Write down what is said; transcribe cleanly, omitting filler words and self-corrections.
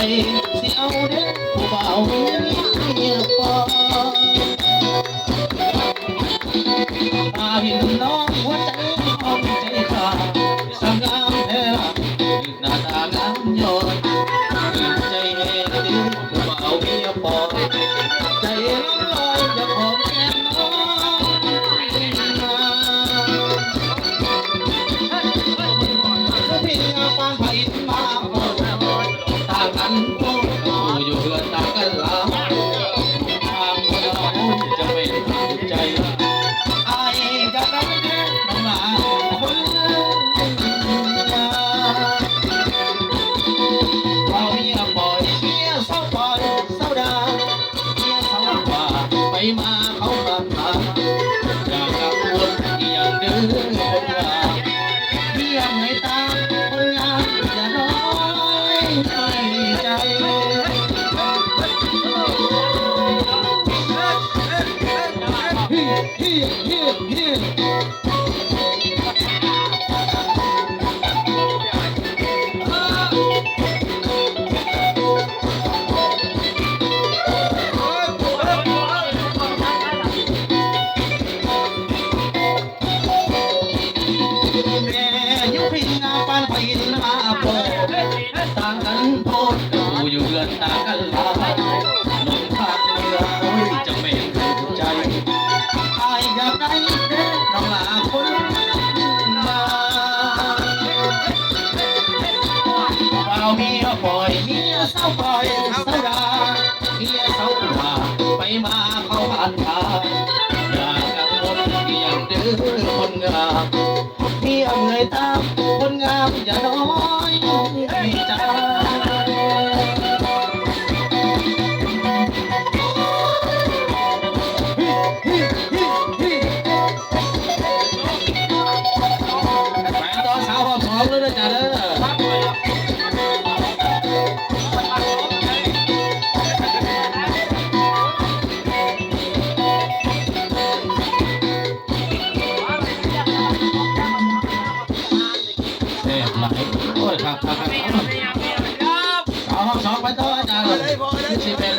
เสียวเด้อผู้บ่าวมีเมียปอตาเห็นน้องหัวใจห้องใจขาดสงามแท้ยืนหน้าตางามยอดยืนใจแห่เด้อผู้บ่าวเมียปอใจลอยจะหอมแก้มน้องพี่ปานไผ่มาต่างกันโอ้อยู่เรือนต่างกันลาทางคนเราจะไม่ถูกใจไอ้จะได้แค่น้องหลาคนเราเมียปล่อยเมียเศร้าปล่อยเศร้าดาเมียเศร้าว่าไปมาเขาตามตาอย่ากังวลอย่างเดิมคนงามเมียไม่ตามคนงามอย่าน้อยใจ แม่ยุพินปานพินมาโปต่างกันโพดดูอยู่เรือนต่างกันลายลงภาคเหนือโอ้ยจะไม่ถูกใจอายอยากได้เด้น้องลาคนมาเอาเมียปล่อยเมียเศร้าปล่อยเศร้าดาเมียเศร้าว่าไปมาเขาผ่านทางอย่ากังวลอย่างเด้อคนงามเมียเงยตามคนงามอย่าน้อยใจแฟนตอนสาวพร้อมสองเลยนะจ๊ะเด้อเสียหลายโอ้ยครับสาวพร้อมสองไปต่ออาจารย์สิเป็น